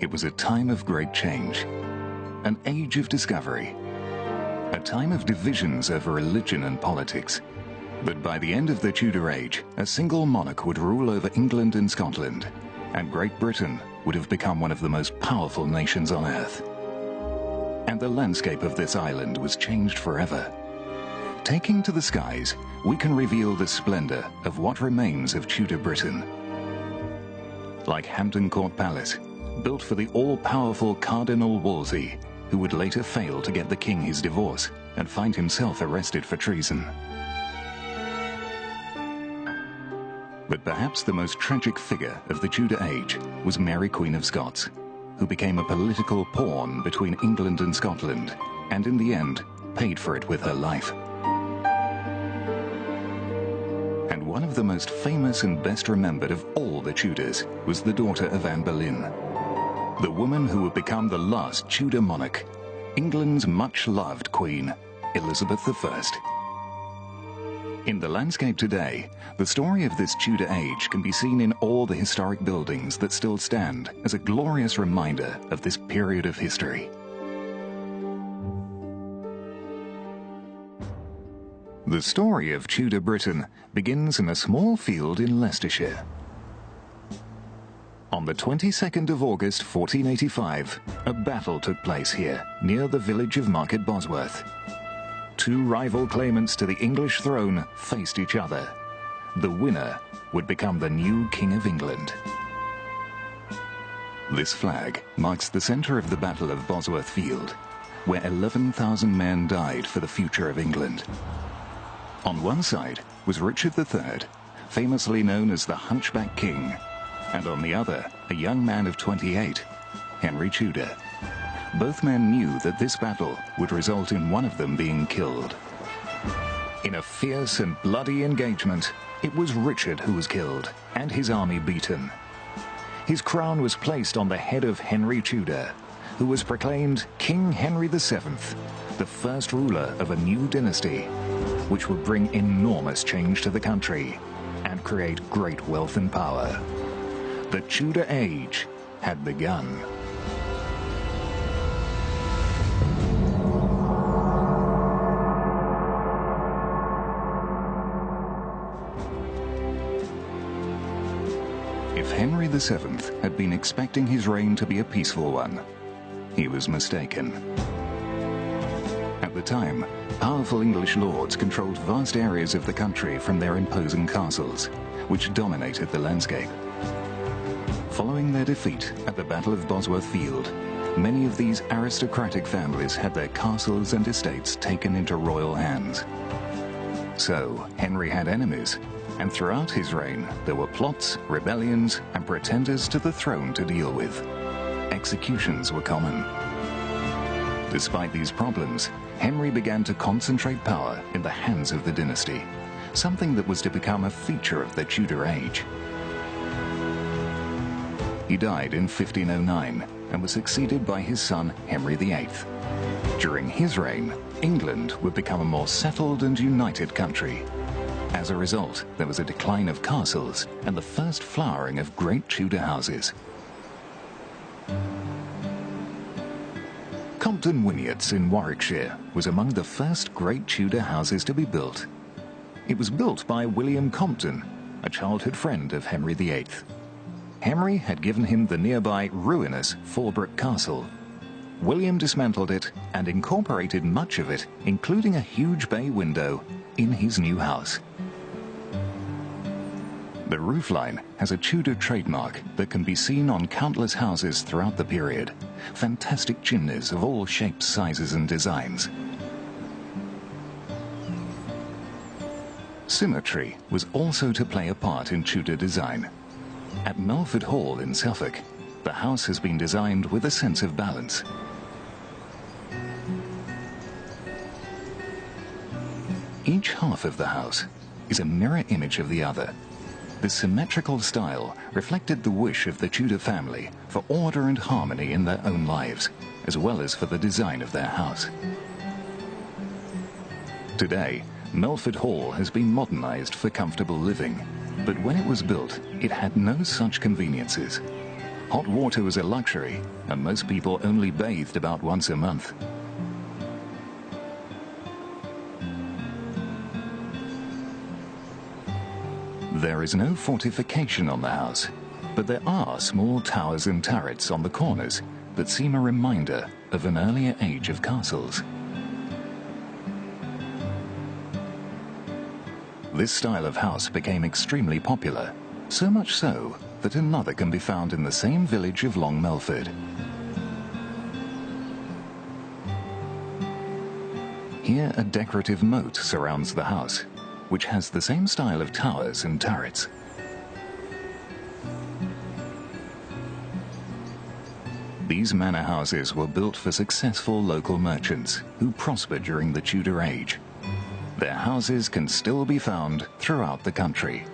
It was a time of great change, an age of discovery, a time of divisions over religion and politics. But by the end of the Tudor age, a single monarch would rule over England and Scotland, and Great Britain would have become one of the most powerful nations on earth. And the landscape of this island was changed forever. Taking to the skies, we can reveal the splendor of what remains of Tudor Britain. Like Hampton Court Palace, built for the all-powerful Cardinal Wolsey, who would later fail to get the king his divorce and find himself arrested for treason. But perhaps the most tragic figure of the Tudor age was Mary, Queen of Scots, who became a political pawn between England and Scotland, and in the end, paid for it with her life. And one of the most famous and best remembered of all the Tudors was the daughter of Anne Boleyn, the woman who would become the last Tudor monarch, England's much-loved Queen, Elizabeth I. In the landscape today, the story of this Tudor age can be seen in all the historic buildings that still stand as a glorious reminder of this period of history. The story of Tudor Britain begins in a small field in Leicestershire. On the 22nd of August 1485, a battle took place here, near the village of Market Bosworth. Two rival claimants to the English throne faced each other. The winner would become the new King of England. This flag marks the center of the Battle of Bosworth Field, where 11,000 men died for the future of England. On one side was Richard III, famously known as the Hunchback King, and on the other, a young man of 28, Henry Tudor. Both men knew that this battle would result in one of them being killed. In a fierce and bloody engagement, it was Richard who was killed, and his army beaten. His crown was placed on the head of Henry Tudor, who was proclaimed King Henry VII, the first ruler of a new dynasty, which would bring enormous change to the country and create great wealth and power. The Tudor age had begun. If Henry VII had been expecting his reign to be a peaceful one, he was mistaken. At the time, powerful English lords controlled vast areas of the country from their imposing castles, which dominated the landscape. Following their defeat at the Battle of Bosworth Field, many of these aristocratic families had their castles and estates taken into royal hands. So, Henry had enemies, and throughout his reign there were plots, rebellions, and pretenders to the throne to deal with. Executions were common. Despite these problems, Henry began to concentrate power in the hands of the dynasty, something that was to become a feature of the Tudor age. He died in 1509 and was succeeded by his son Henry VIII. During his reign, England would become a more settled and united country. As a result, there was a decline of castles and the first flowering of great Tudor houses. Compton Wynyates in Warwickshire was among the first great Tudor houses to be built. It was built by William Compton, a childhood friend of Henry VIII. Henry had given him the nearby ruinous Fallbrook Castle. William dismantled it and incorporated much of it, including a huge bay window, in his new house. The roofline has a Tudor trademark that can be seen on countless houses throughout the period. Fantastic chimneys of all shapes, sizes, and designs. Symmetry was also to play a part in Tudor design. At Melford Hall in Suffolk, the house has been designed with a sense of balance. Each half of the house is a mirror image of the other. This symmetrical style reflected the wish of the Tudor family for order and harmony in their own lives, as well as for the design of their house. Today, Melford Hall has been modernized for comfortable living, but when it was built, it had no such conveniences. Hot water was a luxury, and most people only bathed about once a month. There is no fortification on the house, but there are small towers and turrets on the corners that seem a reminder of an earlier age of castles. This style of house became extremely popular, so much so that another can be found in the same village of Long Melford. Here a decorative moat surrounds the house, which has the same style of towers and turrets. These manor houses were built for successful local merchants who prospered during the Tudor age. Their houses can still be found throughout the country.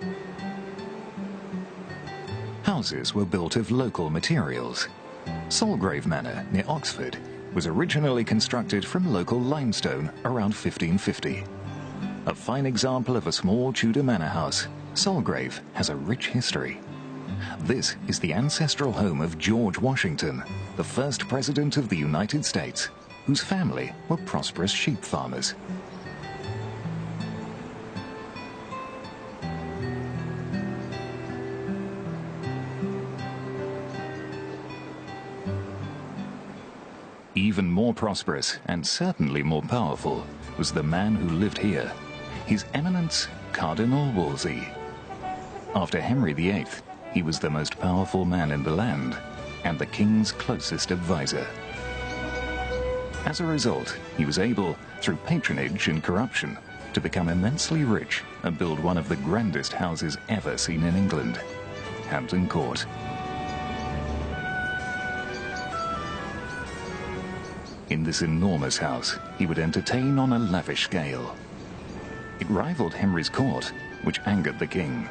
Houses were built of local materials. Salgrave Manor, near Oxford, was originally constructed from local limestone around 1550. A fine example of a small Tudor manor house, Salgrave has a rich history. This is the ancestral home of George Washington, the first president of the United States, whose family were prosperous sheep farmers. Even more prosperous and certainly more powerful was the man who lived here, His Eminence Cardinal Wolsey. After Henry VIII, he was the most powerful man in the land and the king's closest advisor. As a result, he was able, through patronage and corruption, to become immensely rich and build one of the grandest houses ever seen in England, Hampton Court. In this enormous house, he would entertain on a lavish scale. It rivaled Henry's court, which angered the king.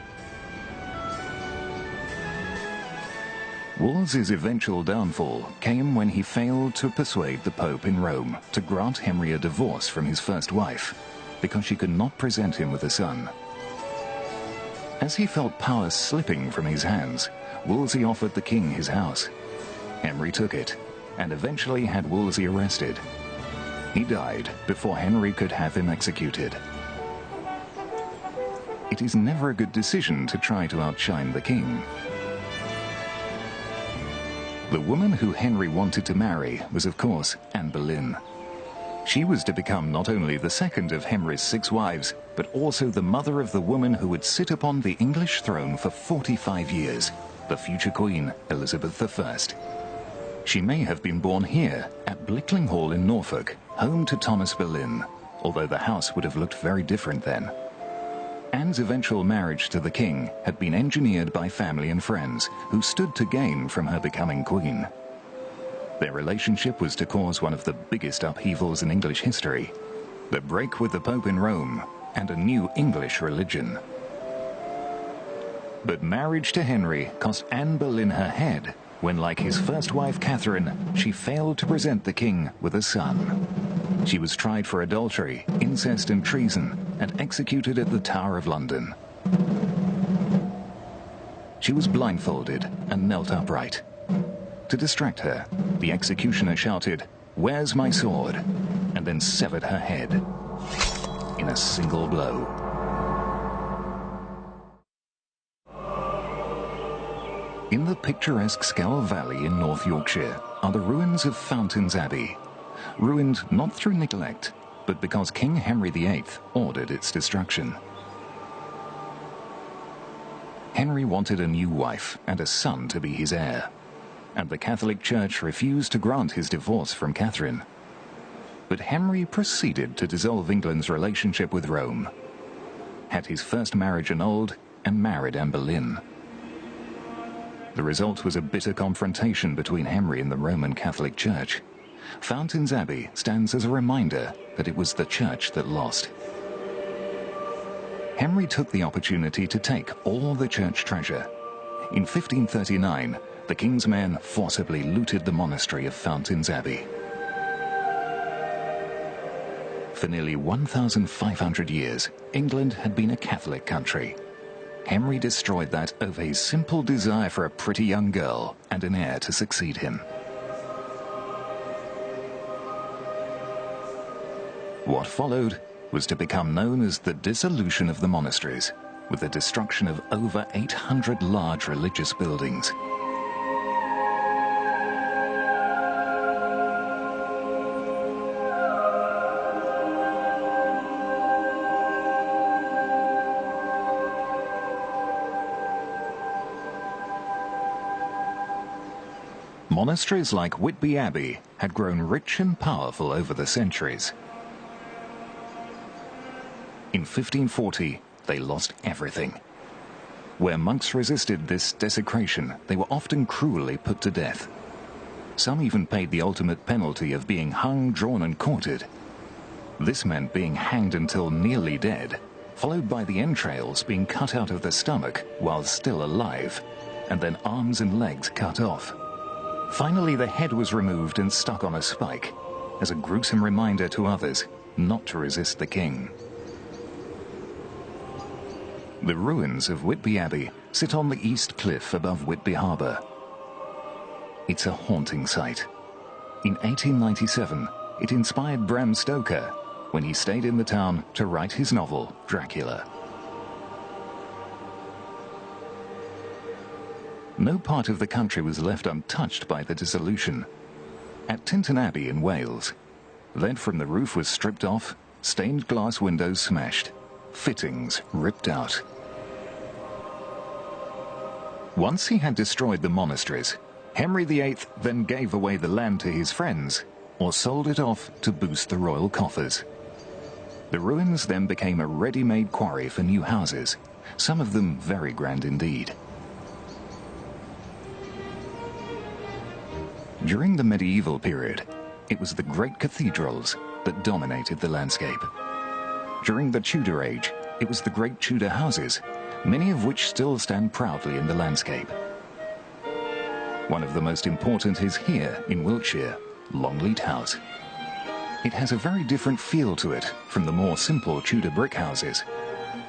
Wolsey's eventual downfall came when he failed to persuade the Pope in Rome to grant Henry a divorce from his first wife, because she could not present him with a son. As he felt power slipping from his hands, Wolsey offered the king his house. Henry took it, and eventually had Wolsey arrested. He died before Henry could have him executed. It is never a good decision to try to outshine the king. The woman who Henry wanted to marry was, of course, Anne Boleyn. She was to become not only the second of Henry's 6 wives, but also the mother of the woman who would sit upon the English throne for 45 years, the future Queen Elizabeth I. She may have been born here, at Blickling Hall in Norfolk, home to Thomas Boleyn, although the house would have looked very different then. Anne's eventual marriage to the king had been engineered by family and friends, who stood to gain from her becoming queen. Their relationship was to cause one of the biggest upheavals in English history, the break with the Pope in Rome, and a new English religion. But marriage to Henry cost Anne Boleyn her head, when, like his first wife Catherine, she failed to present the king with a son. She was tried for adultery, incest and treason, and executed at the Tower of London. She was blindfolded and knelt upright. To distract her, the executioner shouted, "Where's my sword?" and then severed her head in a single blow. In the picturesque Scawl Valley in North Yorkshire are the ruins of Fountains Abbey, ruined not through neglect, but because King Henry VIII ordered its destruction. Henry wanted a new wife and a son to be his heir, and the Catholic Church refused to grant his divorce from Catherine. But Henry proceeded to dissolve England's relationship with Rome, had his first marriage annulled, and married Anne Boleyn. The result was a bitter confrontation between Henry and the Roman Catholic Church. Fountains Abbey stands as a reminder that it was the Church that lost. Henry took the opportunity to take all the Church treasure. In 1539, the king's men forcibly looted the monastery of Fountains Abbey. For nearly 1,500 years, England had been a Catholic country. Henry destroyed that over his simple desire for a pretty young girl and an heir to succeed him. What followed was to become known as the dissolution of the monasteries, with the destruction of over 800 large religious buildings. Monasteries like Whitby Abbey had grown rich and powerful over the centuries. In 1540, they lost everything. Where monks resisted this desecration, they were often cruelly put to death. Some even paid the ultimate penalty of being hung, drawn and quartered. This meant being hanged until nearly dead, followed by the entrails being cut out of the stomach while still alive, and then arms and legs cut off. Finally, the head was removed and stuck on a spike, as a gruesome reminder to others not to resist the king. The ruins of Whitby Abbey sit on the east cliff above Whitby Harbour. It's a haunting sight. In 1897, it inspired Bram Stoker when he stayed in the town to write his novel, Dracula. No part of the country was left untouched by the dissolution. At Tintern Abbey in Wales, lead from the roof was stripped off, stained glass windows smashed, fittings ripped out. Once he had destroyed the monasteries, Henry VIII then gave away the land to his friends or sold it off to boost the royal coffers. The ruins then became a ready-made quarry for new houses, some of them very grand indeed. During the medieval period, it was the great cathedrals that dominated the landscape. During the Tudor age, it was the great Tudor houses, many of which still stand proudly in the landscape. One of the most important is here in Wiltshire, Longleat House. It has a very different feel to it from the more simple Tudor brick houses.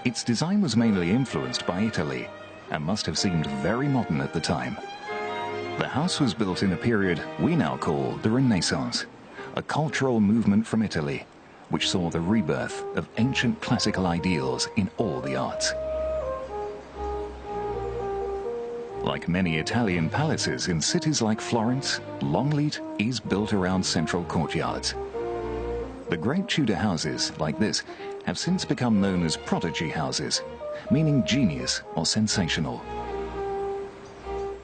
Its design was mainly influenced by Italy and must have seemed very modern at the time. The house was built in a period we now call the Renaissance, a cultural movement from Italy, which saw the rebirth of ancient classical ideals in all the arts. Like many Italian palaces in cities like Florence, Longleat is built around central courtyards. The great Tudor houses, like this, have since become known as prodigy houses, meaning genius or sensational.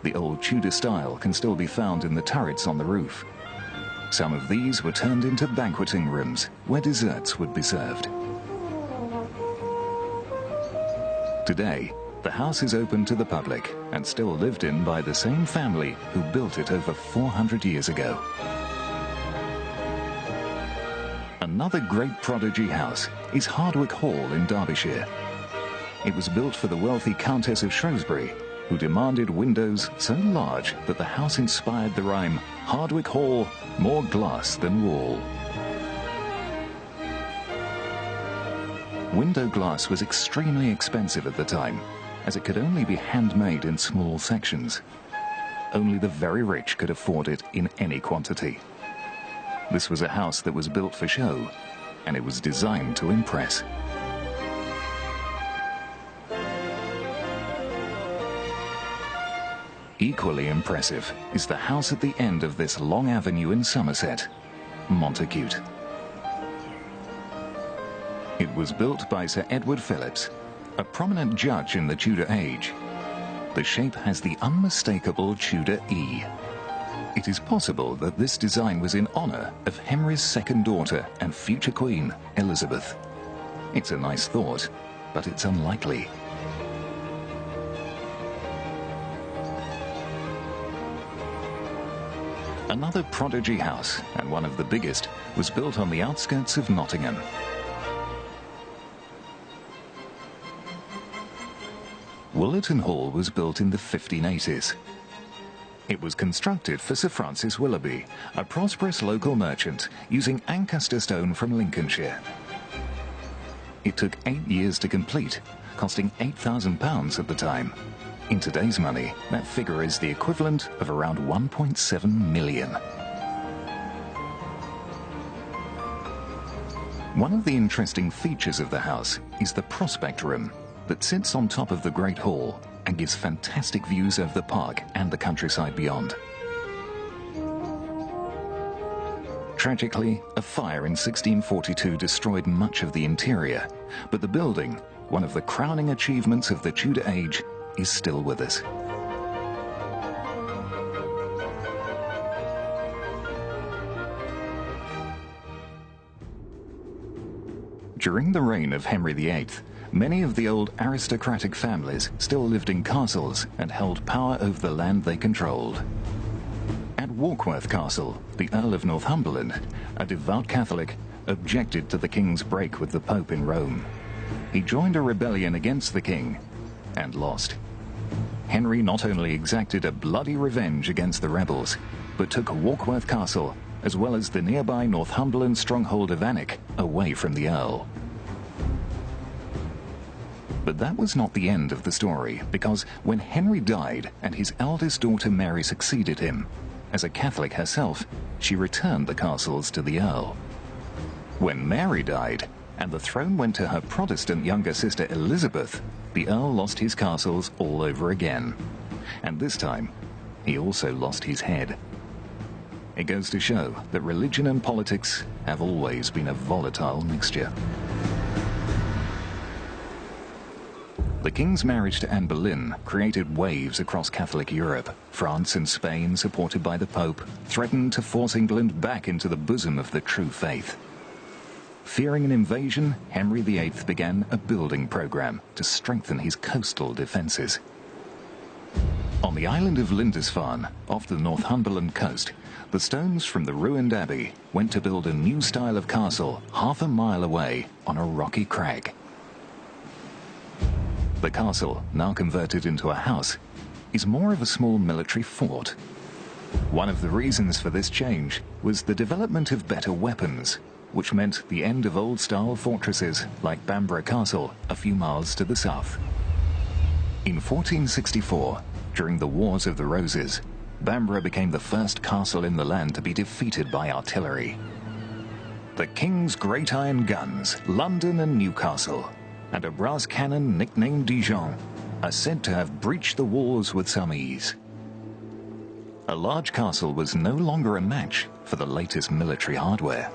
The old Tudor style can still be found in the turrets on the roof. Some of these were turned into banqueting rooms where desserts would be served. Today, the house is open to the public and still lived in by the same family who built it over 400 years ago. Another great prodigy house is Hardwicke Hall in Derbyshire. It was built for the wealthy Countess of Shrewsbury, who demanded windows so large that the house inspired the rhyme, "Hardwicke Hall, more glass than wall." Window glass was extremely expensive at the time, as it could only be handmade in small sections. Only the very rich could afford it in any quantity. This was a house that was built for show, and it was designed to impress. Equally impressive is the house at the end of this long avenue in Somerset, Montacute. It was built by Sir Edward Phillips, a prominent judge in the Tudor age. The shape has the unmistakable Tudor E. It is possible that this design was in honour of Henry's second daughter and future queen, Elizabeth. It's a nice thought, but it's unlikely. Another prodigy house, and one of the biggest, was built on the outskirts of Nottingham. Woolerton Hall was built in the 1580s. It was constructed for Sir Francis Willoughby, a prosperous local merchant, using Ancaster stone from Lincolnshire. It took 8 years to complete, costing £8,000 at the time. In today's money, that figure is the equivalent of around 1.7 million. One of the interesting features of the house is the prospect room that sits on top of the Great Hall and gives fantastic views of the park and the countryside beyond. Tragically, a fire in 1642 destroyed much of the interior, but the building, one of the crowning achievements of the Tudor age, is still with us. During the reign of Henry VIII, many of the old aristocratic families still lived in castles and held power over the land they controlled. At Warkworth Castle, the Earl of Northumberland, a devout Catholic, objected to the king's break with the Pope in Rome. He joined a rebellion against the king and lost. Henry not only exacted a bloody revenge against the rebels, but took Warkworth Castle, as well as the nearby Northumberland stronghold of Alnwick, away from the Earl. But that was not the end of the story, because when Henry died and his eldest daughter Mary succeeded him, as a Catholic herself, she returned the castles to the Earl. When Mary died, and the throne went to her Protestant younger sister Elizabeth, the Earl lost his castles all over again. And this time, he also lost his head. It goes to show that religion and politics have always been a volatile mixture. The king's marriage to Anne Boleyn created waves across Catholic Europe. France and Spain, supported by the Pope, threatened to force England back into the bosom of the true faith. Fearing an invasion, Henry VIII began a building program to strengthen his coastal defences. On the island of Lindisfarne, off the Northumberland coast, the stones from the ruined abbey went to build a new style of castle half a mile away on a rocky crag. The castle, now converted into a house, is more of a small military fort. One of the reasons for this change was the development of better weapons, which meant the end of old-style fortresses like Bamborough Castle a few miles to the south. In 1464, during the Wars of the Roses, Bamborough became the first castle in the land to be defeated by artillery. The King's great iron guns, London and Newcastle, and a brass cannon nicknamed Dijon, are said to have breached the walls with some ease. A large castle was no longer a match for the latest military hardware.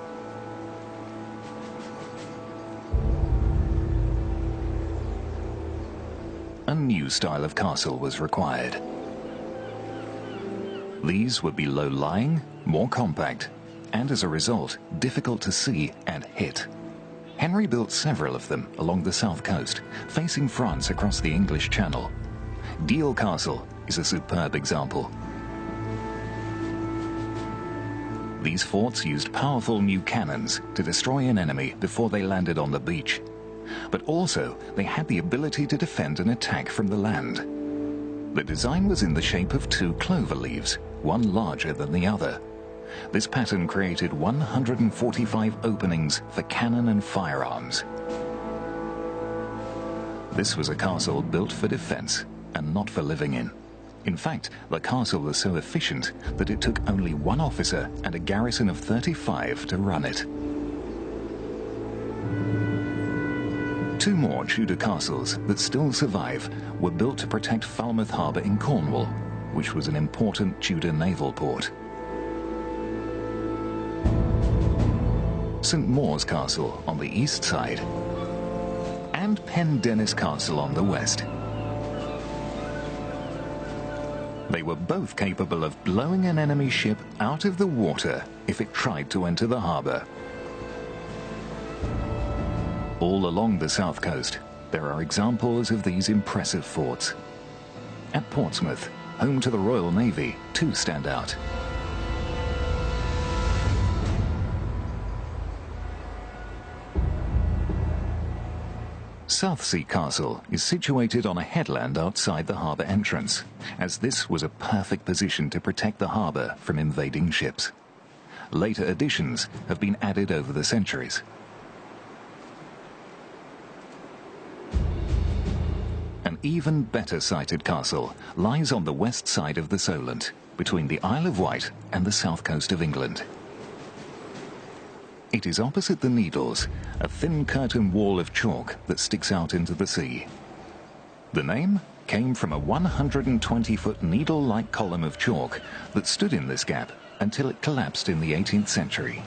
A new style of castle was required. These would be low-lying, more compact, and as a result, difficult to see and hit. Henry built several of them along the south coast, facing France across the English Channel. Deal Castle is a superb example. These forts used powerful new cannons to destroy an enemy before they landed on the beach. But also, they had the ability to defend an attack from the land. The design was in the shape of two clover leaves, one larger than the other. This pattern created 145 openings for cannon and firearms. This was a castle built for defense and not for living in. In fact, the castle was so efficient that it took only one officer and a garrison of 35 to run it. Two more Tudor castles that still survive were built to protect Falmouth Harbour in Cornwall, which was an important Tudor naval port. St Maur's Castle on the east side, and Pendennis Castle on the west. They were both capable of blowing an enemy ship out of the water if it tried to enter the harbour. All along the south coast, there are examples of these impressive forts. At Portsmouth, home to the Royal Navy, two stand out. Southsea Castle is situated on a headland outside the harbour entrance, as this was a perfect position to protect the harbour from invading ships. Later additions have been added over the centuries. An even better sited castle lies on the west side of the Solent, between the Isle of Wight and the south coast of England. It is opposite the Needles, a thin curtain wall of chalk that sticks out into the sea. The name came from a 120-foot needle-like column of chalk that stood in this gap until it collapsed in the 18th century.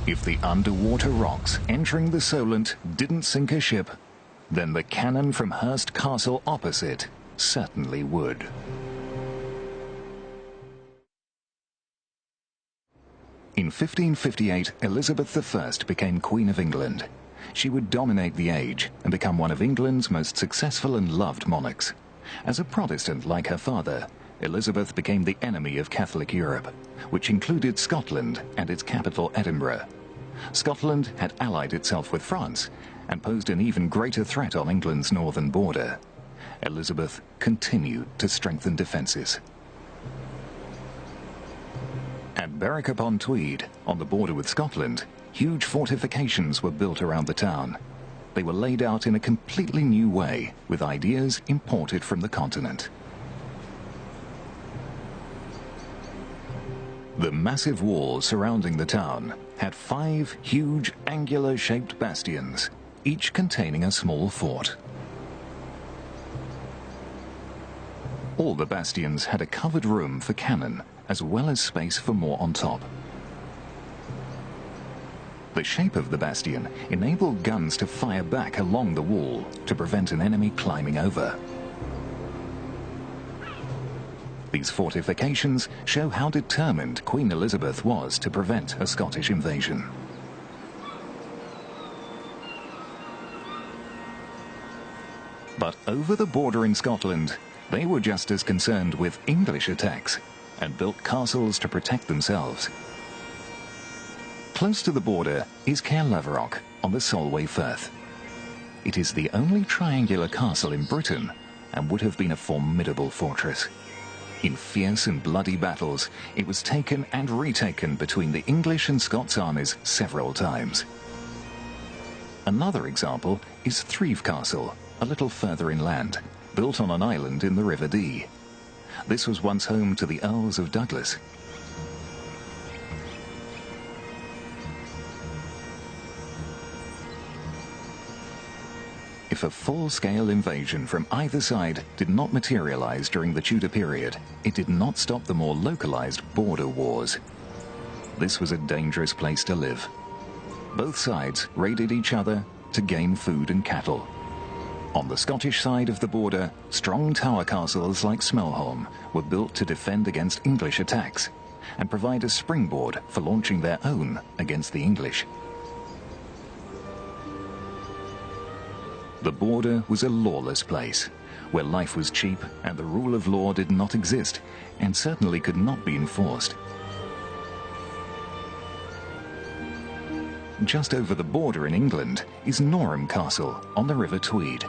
If the underwater rocks entering the Solent didn't sink a ship, then the cannon from Hurst Castle opposite certainly would. In 1558, Elizabeth I became Queen of England. She would dominate the age and become one of England's most successful and loved monarchs. As a Protestant like her father, Elizabeth became the enemy of Catholic Europe, which included Scotland and its capital Edinburgh. Scotland had allied itself with France and posed an even greater threat on England's northern border. Elizabeth continued to strengthen defences. At Berwick-upon-Tweed, on the border with Scotland, huge fortifications were built around the town. They were laid out in a completely new way, with ideas imported from the continent. The massive walls surrounding the town had 5 huge angular-shaped bastions, each containing a small fort. All the bastions had a covered room for cannon, as well as space for more on top. The shape of the bastion enabled guns to fire back along the wall to prevent an enemy climbing over. These fortifications show how determined Queen Elizabeth was to prevent a Scottish invasion. But over the border in Scotland, they were just as concerned with English attacks and built castles to protect themselves. Close to the border is Caerlaverock on the Solway Firth. It is the only triangular castle in Britain and would have been a formidable fortress. In fierce and bloody battles, it was taken and retaken between the English and Scots armies several times. Another example is Threave Castle, a little further inland, built on an island in the River Dee. This was once home to the Earls of Douglas. If a full-scale invasion from either side did not materialize during the Tudor period, it did not stop the more localized border wars. This was a dangerous place to live. Both sides raided each other to gain food and cattle. On the Scottish side of the border, strong tower castles like Smelholm were built to defend against English attacks and provide a springboard for launching their own against the English. The border was a lawless place, where life was cheap and the rule of law did not exist, and certainly could not be enforced. Just over the border in England is Norham Castle on the River Tweed,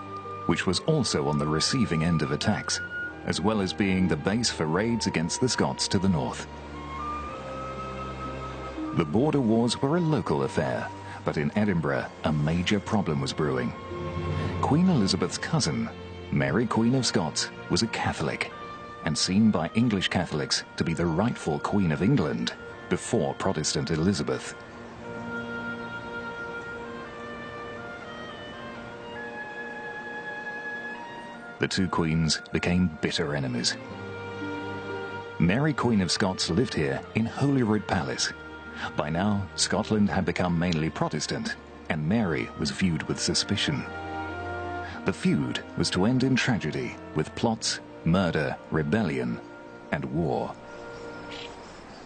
which was also on the receiving end of attacks, as well as being the base for raids against the Scots to the north. The border wars were a local affair, but in Edinburgh a major problem was brewing. Queen Elizabeth's cousin, Mary Queen of Scots, was a Catholic, and seen by English Catholics to be the rightful Queen of England before Protestant Elizabeth. The two queens became bitter enemies. Mary Queen of Scots lived here in Holyrood Palace. By now, Scotland had become mainly Protestant, and Mary was viewed with suspicion. The feud was to end in tragedy, with plots, murder, rebellion, and war.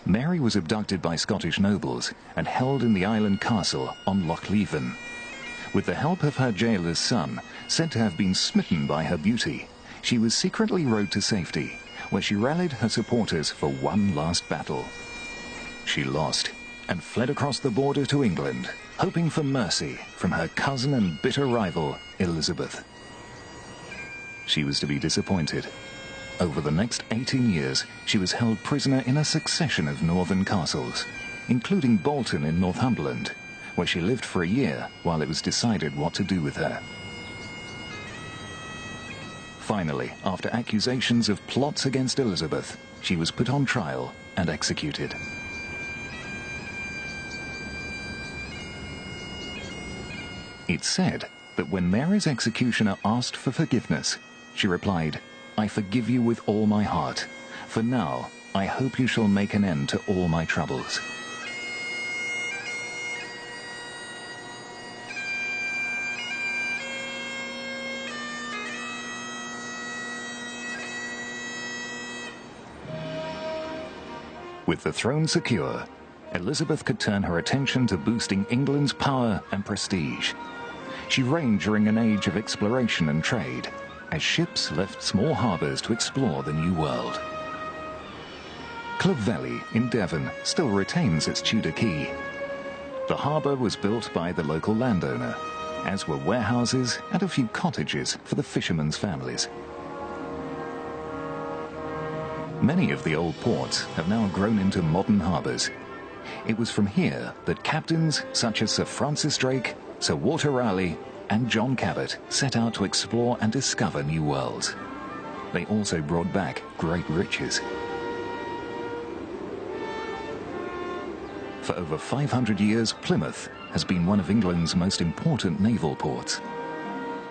Mary was abducted by Scottish nobles and held in the island castle on Loch Leven. With the help of her jailer's son, said to have been smitten by her beauty, she was secretly rowed to safety, where she rallied her supporters for one last battle. She lost and fled across the border to England, hoping for mercy from her cousin and bitter rival, Elizabeth. She was to be disappointed. Over the next 18 years, she was held prisoner in a succession of northern castles, including Bolton in Northumberland, where she lived for a year while it was decided what to do with her. Finally, after accusations of plots against Elizabeth, she was put on trial and executed. It's said that when Mary's executioner asked for forgiveness, she replied, "I forgive you with all my heart. For now, I hope you shall make an end to all my troubles." With the throne secure, Elizabeth could turn her attention to boosting England's power and prestige. She reigned during an age of exploration and trade, as ships left small harbours to explore the New World. Clovelly in Devon still retains its Tudor quay. The harbour was built by the local landowner, as were warehouses and a few cottages for the fishermen's families. Many of the old ports have now grown into modern harbours. It was from here that captains such as Sir Francis Drake, Sir Walter Raleigh and John Cabot set out to explore and discover new worlds. They also brought back great riches. For over 500 years, Plymouth has been one of England's most important naval ports.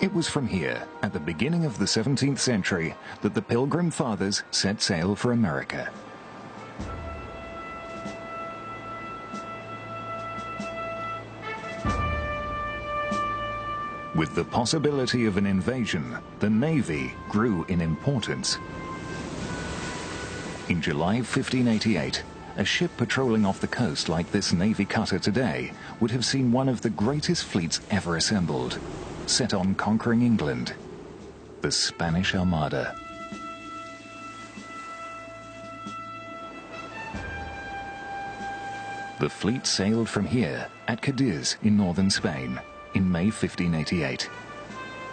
It was from here, at the beginning of the 17th century, that the Pilgrim Fathers set sail for America. With the possibility of an invasion, the Navy grew in importance. In July 1588, a ship patrolling off the coast like this Navy cutter today would have seen one of the greatest fleets ever assembled, set on conquering England, the Spanish Armada. The fleet sailed from here at Cadiz in northern Spain in May 1588.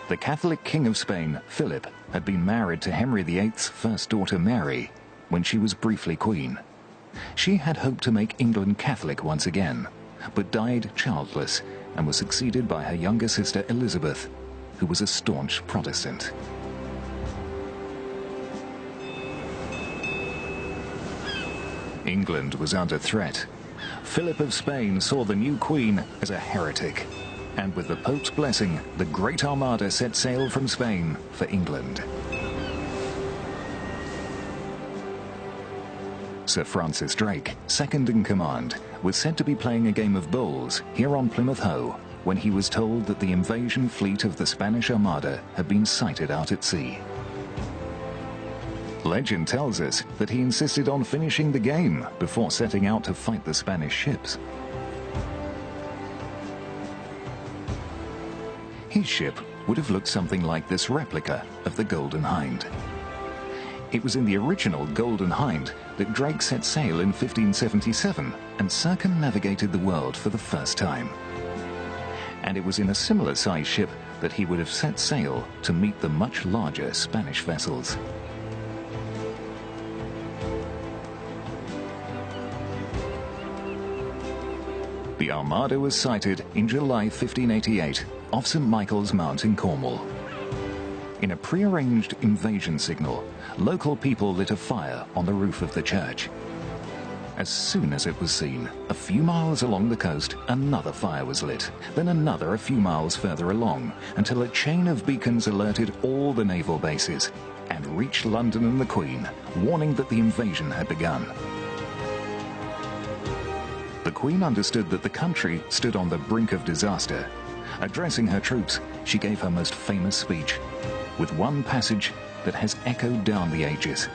The Catholic King of Spain, Philip, had been married to Henry VIII's first daughter Mary when she was briefly queen. She had hoped to make England Catholic once again, but died childless and was succeeded by her younger sister Elizabeth, who was a staunch Protestant. England was under threat. Philip of Spain saw the new queen as a heretic, and with the Pope's blessing, the Great Armada set sail from Spain for England. Sir Francis Drake, second in command, was said to be playing a game of bowls here on Plymouth Hoe when he was told that the invasion fleet of the Spanish Armada had been sighted out at sea. Legend tells us that he insisted on finishing the game before setting out to fight the Spanish ships. His ship would have looked something like this replica of the Golden Hind. It was in the original Golden Hind that Drake set sail in 1577 and circumnavigated the world for the first time. And it was in a similar sized ship that he would have set sail to meet the much larger Spanish vessels. The Armada was sighted in July 1588 off St. Michael's Mount in Cornwall. In a pre-arranged invasion signal, local people lit a fire on the roof of the church. As soon as it was seen, a few miles along the coast, another fire was lit, then another a few miles further along, until a chain of beacons alerted all the naval bases and reached London and the Queen, warning that the invasion had begun. The Queen understood that the country stood on the brink of disaster. Addressing her troops, she gave her most famous speech, with one passage that has echoed down the ages.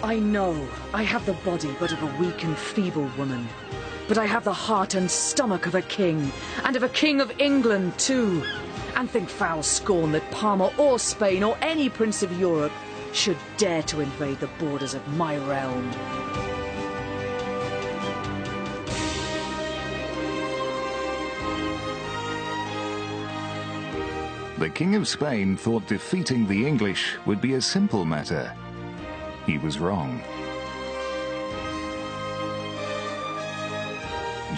I know I have the body but of a weak and feeble woman, but I have the heart and stomach of a king, and of a king of England too, and think foul scorn that Parma or Spain or any prince of Europe should dare to invade the borders of my realm. The King of Spain thought defeating the English would be a simple matter. He was wrong.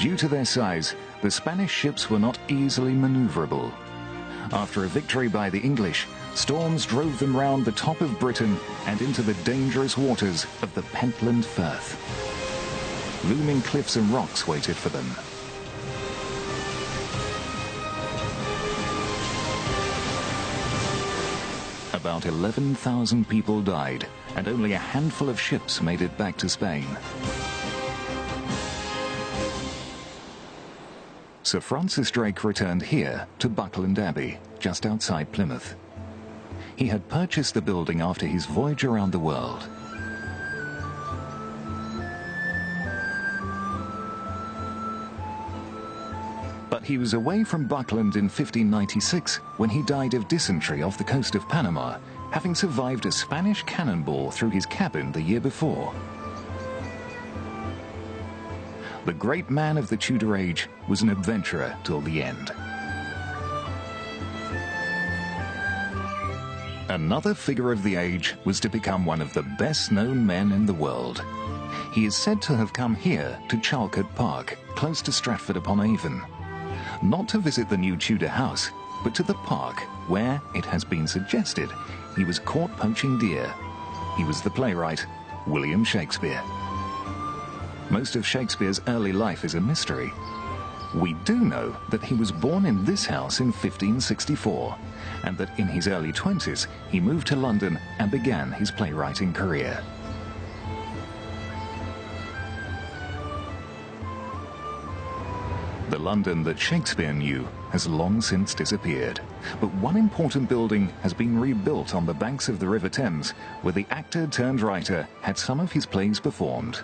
Due to their size, the Spanish ships were not easily maneuverable. After a victory by the English, storms drove them round the top of Britain and into the dangerous waters of the Pentland Firth. Looming cliffs and rocks waited for them. About 11,000 people died, and only a handful of ships made it back to Spain. Sir Francis Drake returned here to Buckland Abbey, just outside Plymouth. He had purchased the building after his voyage around the world. But he was away from Buckland in 1596 when he died of dysentery off the coast of Panama, having survived a Spanish cannonball through his cabin the year before. The great man of the Tudor age was an adventurer till the end. Another figure of the age was to become one of the best-known men in the world. He is said to have come here to Charlecote Park, close to Stratford-upon-Avon. Not to visit the new Tudor house, but to the park where, it has been suggested, he was caught poaching deer. He was the playwright William Shakespeare. Most of Shakespeare's early life is a mystery. We do know that he was born in this house in 1564, and that in his early 20s he moved to London and began his playwriting career. The London that Shakespeare knew has long since disappeared, but one important building has been rebuilt on the banks of the River Thames, where the actor-turned-writer had some of his plays performed.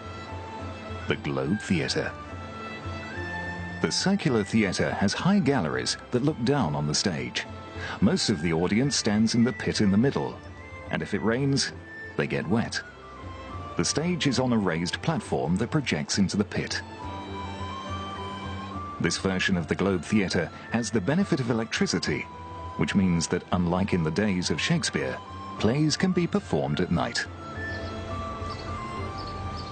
The Globe Theatre. The circular theatre has high galleries that look down on the stage. Most of the audience stands in the pit in the middle, and if it rains, they get wet. The stage is on a raised platform that projects into the pit. This version of the Globe Theatre has the benefit of electricity, which means that unlike in the days of Shakespeare, plays can be performed at night.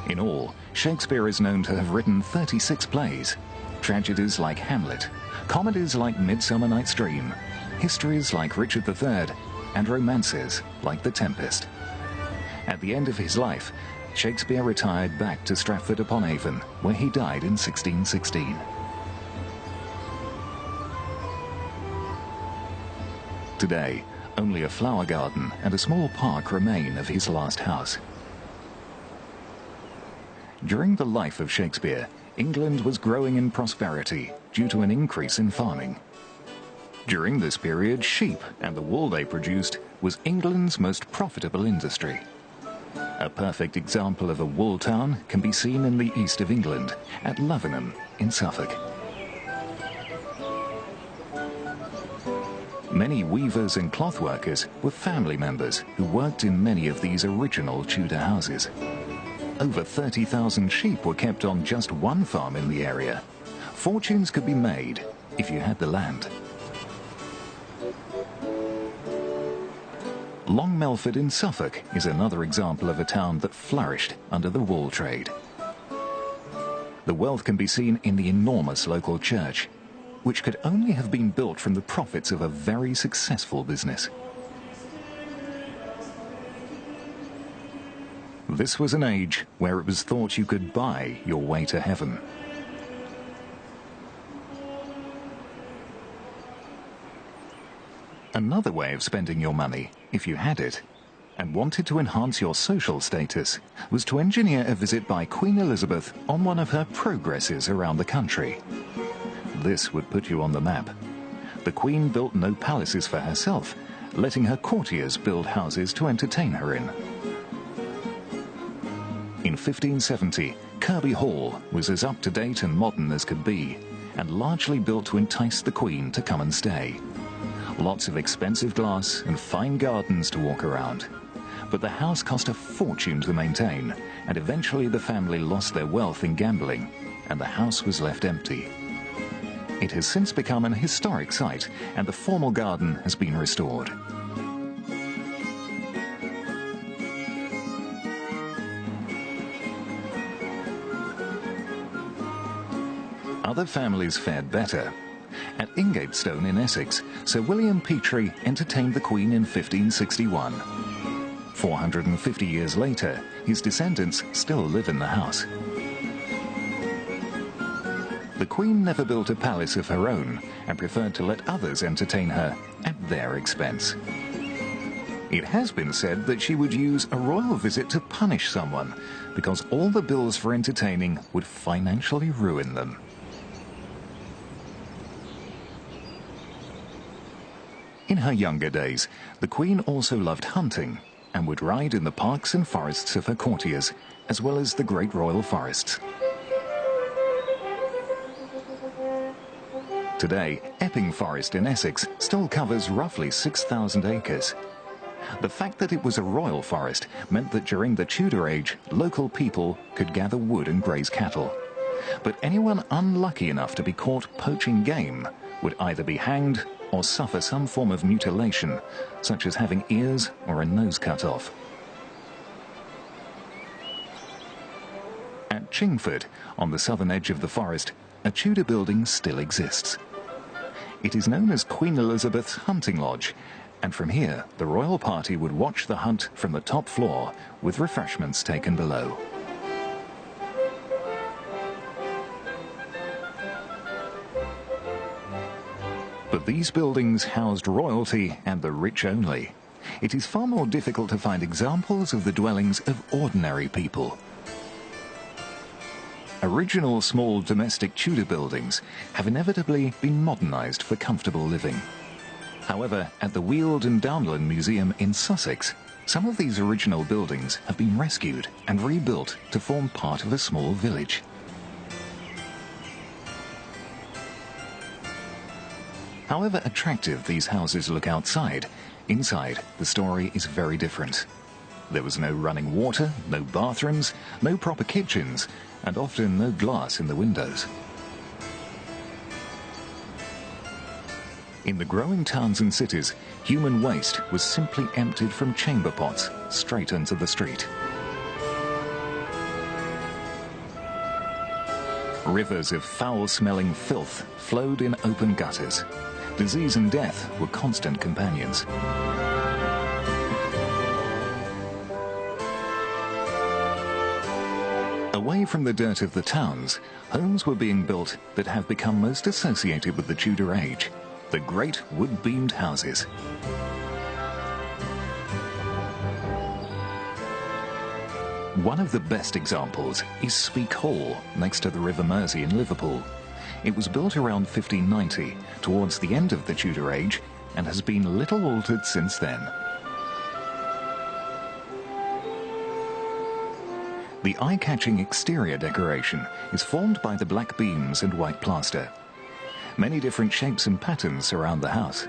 In all, Shakespeare is known to have written 36 plays, tragedies like Hamlet, comedies like Midsummer Night's Dream, histories like Richard III, and romances like The Tempest. At the end of his life, Shakespeare retired back to Stratford-upon-Avon, where he died in 1616. Today, only a flower garden and a small park remain of his last house. During the life of Shakespeare, England was growing in prosperity due to an increase in farming. During this period, sheep and the wool they produced was England's most profitable industry. A perfect example of a wool town can be seen in the east of England, at Lavenham in Suffolk. Many weavers and cloth workers were family members who worked in many of these original Tudor houses. Over 30,000 sheep were kept on just one farm in the area. Fortunes could be made if you had the land. Long Melford in Suffolk is another example of a town that flourished under the wool trade. The wealth can be seen in the enormous local church, which could only have been built from the profits of a very successful business. This was an age where it was thought you could buy your way to heaven. Another way of spending your money, if you had it, and wanted to enhance your social status, was to engineer a visit by Queen Elizabeth on one of her progresses around the country. This would put you on the map. The Queen built no palaces for herself, letting her courtiers build houses to entertain her in. In 1570, Kirby Hall was as up-to-date and modern as could be, and largely built to entice the Queen to come and stay. Lots of expensive glass and fine gardens to walk around. But the house cost a fortune to maintain, and eventually the family lost their wealth in gambling, and the house was left empty. It has since become an historic site, and the formal garden has been restored. Other families fared better. At Ingatestone in Essex, Sir William Petre entertained the Queen in 1561. 450 years later, his descendants still live in the house. The Queen never built a palace of her own and preferred to let others entertain her at their expense. It has been said that she would use a royal visit to punish someone because all the bills for entertaining would financially ruin them. In her younger days, the Queen also loved hunting and would ride in the parks and forests of her courtiers, as well as the great royal forests. Today, Epping Forest in Essex still covers roughly 6,000 acres. The fact that it was a royal forest meant that during the Tudor age, local people could gather wood and graze cattle. But anyone unlucky enough to be caught poaching game would either be hanged or suffer some form of mutilation, such as having ears or a nose cut off. At Chingford, on the southern edge of the forest, a Tudor building still exists. It is known as Queen Elizabeth's Hunting Lodge, and from here the royal party would watch the hunt from the top floor, with refreshments taken below. But these buildings housed royalty and the rich only. It is far more difficult to find examples of the dwellings of ordinary people. Original small domestic Tudor buildings have inevitably been modernised for comfortable living. However, at the Weald and Downland Museum in Sussex, some of these original buildings have been rescued and rebuilt to form part of a small village. However attractive these houses look outside, inside the story is very different. There was no running water, no bathrooms, no proper kitchens, and often no glass in the windows. In the growing towns and cities, human waste was simply emptied from chamber pots straight into the street. Rivers of foul-smelling filth flowed in open gutters. Disease and death were constant companions. Away from the dirt of the towns, homes were being built that have become most associated with the Tudor age, the great wood-beamed houses. One of the best examples is Speke Hall, next to the River Mersey in Liverpool. It was built around 1590, towards the end of the Tudor age, and has been little altered since then. The eye-catching exterior decoration is formed by the black beams and white plaster. Many different shapes and patterns surround the house.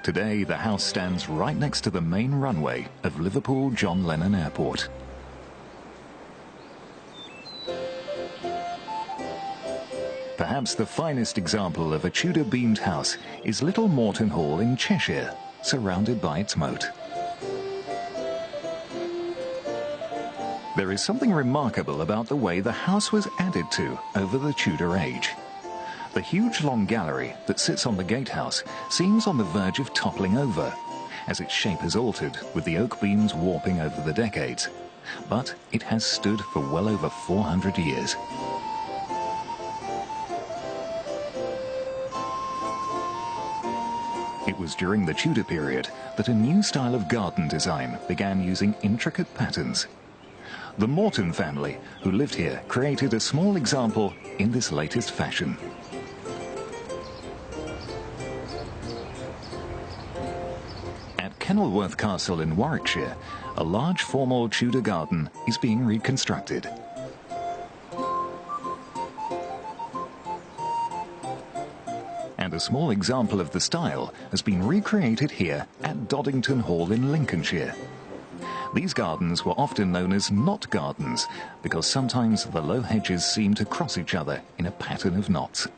Today, the house stands right next to the main runway of Liverpool John Lennon Airport. Perhaps the finest example of a Tudor-beamed house is Little Morton Hall in Cheshire, surrounded by its moat. There is something remarkable about the way the house was added to over the Tudor age. The huge long gallery that sits on the gatehouse seems on the verge of toppling over, as its shape has altered with the oak beams warping over the decades. But it has stood for well over 400 years. It was during the Tudor period that a new style of garden design began using intricate patterns. The Morton family, who lived here, created a small example in this latest fashion. At Kenilworth Castle in Warwickshire, a large formal Tudor garden is being reconstructed. And a small example of the style has been recreated here at Doddington Hall in Lincolnshire. These gardens were often known as knot gardens because sometimes the low hedges seemed to cross each other in a pattern of knots.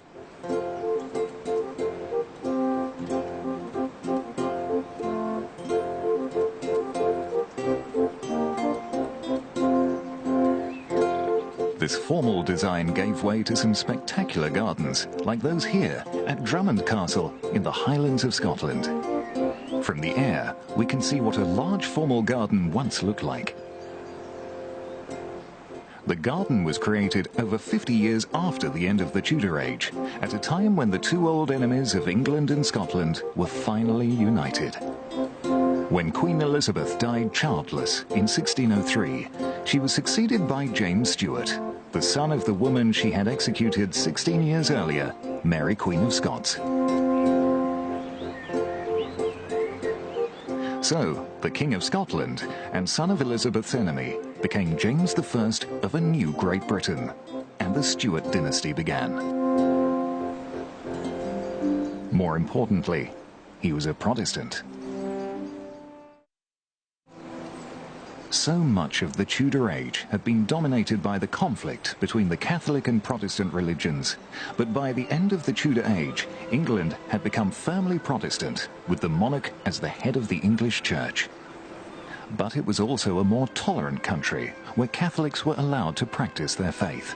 This formal design gave way to some spectacular gardens, like those here at Drummond Castle in the Highlands of Scotland. From the air, we can see what a large formal garden once looked like. The garden was created over 50 years after the end of the Tudor Age, at a time when the two old enemies of England and Scotland were finally united. When Queen Elizabeth died childless in 1603, she was succeeded by James Stuart, the son of the woman she had executed 16 years earlier, Mary Queen of Scots. So, the King of Scotland and son of Elizabeth's enemy became James I of a new Great Britain, and the Stuart dynasty began. More importantly, he was a Protestant. So much of the Tudor Age had been dominated by the conflict between the Catholic and Protestant religions, but by the end of the Tudor Age, England had become firmly Protestant, with the monarch as the head of the English Church. But it was also a more tolerant country, where Catholics were allowed to practice their faith.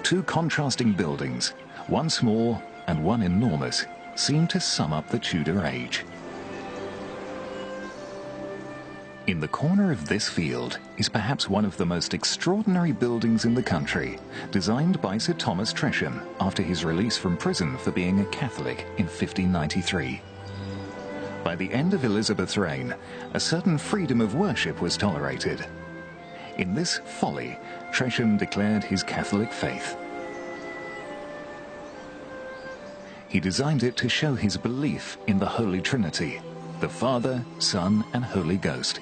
Two contrasting buildings, one small and one enormous, seem to sum up the Tudor Age. In the corner of this field is perhaps one of the most extraordinary buildings in the country, designed by Sir Thomas Tresham after his release from prison for being a Catholic in 1593. By the end of Elizabeth's reign, a certain freedom of worship was tolerated. In this folly, Tresham declared his Catholic faith. He designed it to show his belief in the Holy Trinity, the Father, Son, and Holy Ghost.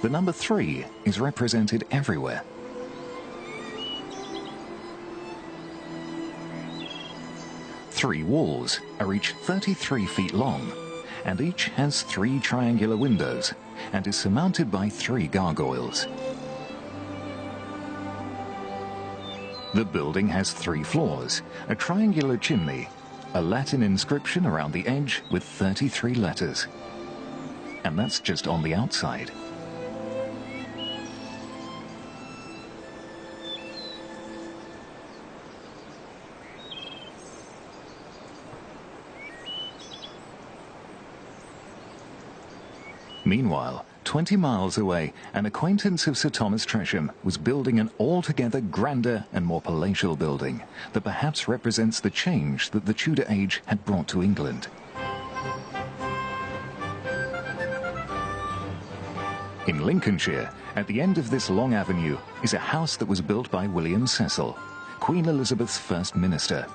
The number 3 is represented everywhere. Three walls are each 33 feet long, and each has 3 triangular windows, and is surmounted by 3 gargoyles. The building has 3 floors, a triangular chimney, a Latin inscription around the edge with 33 letters. And that's just on the outside. Meanwhile, 20 miles away, an acquaintance of Sir Thomas Tresham was building an altogether grander and more palatial building that perhaps represents the change that the Tudor Age had brought to England. In Lincolnshire, at the end of this long avenue, is a house that was built by William Cecil, Queen Elizabeth's first minister.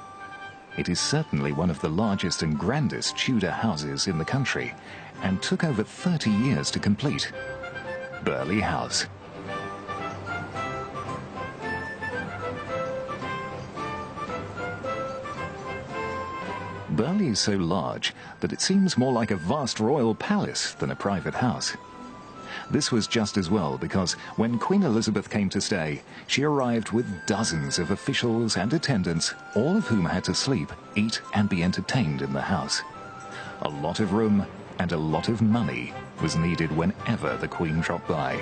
It is certainly one of the largest and grandest Tudor houses in the country, and took over 30 years to complete. Burghley House. Burghley is so large that it seems more like a vast royal palace than a private house. This was just as well because when Queen Elizabeth came to stay, she arrived with dozens of officials and attendants, all of whom had to sleep, eat and be entertained in the house. A lot of room and a lot of money was needed whenever the Queen dropped by.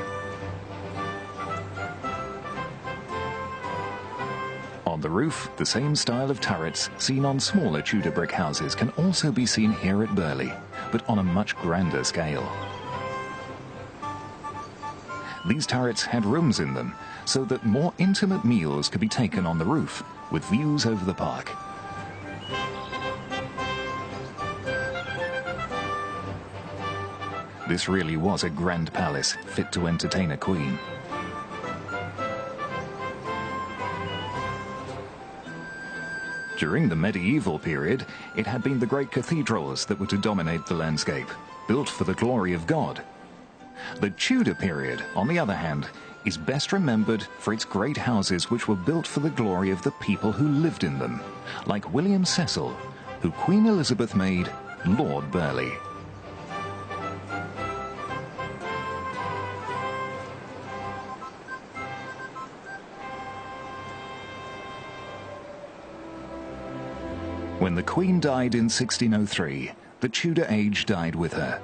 On the roof, the same style of turrets seen on smaller Tudor brick houses can also be seen here at Burghley, but on a much grander scale. These turrets had rooms in them, so that more intimate meals could be taken on the roof, with views over the park. This really was a grand palace, fit to entertain a queen. During the medieval period, it had been the great cathedrals that were to dominate the landscape, built for the glory of God. The Tudor period, on the other hand, is best remembered for its great houses which were built for the glory of the people who lived in them, like William Cecil, who Queen Elizabeth made Lord Burghley. When the Queen died in 1603, the Tudor Age died with her.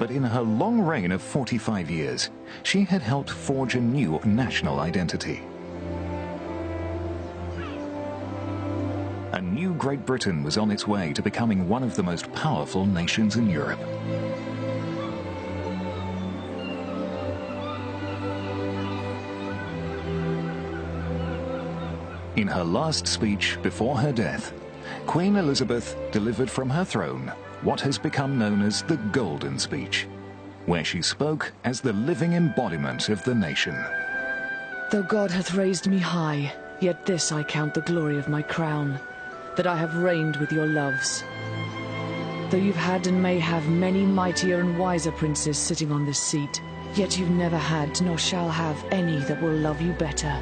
But in her long reign of 45 years, she had helped forge a new national identity. A new Great Britain was on its way to becoming one of the most powerful nations in Europe. In her last speech before her death, Queen Elizabeth delivered from her throne what has become known as the Golden Speech, where she spoke as the living embodiment of the nation. Though God hath raised me high, yet this I count the glory of my crown, that I have reigned with your loves. Though you've had and may have many mightier and wiser princes sitting on this seat, yet you've never had nor shall have any that will love you better.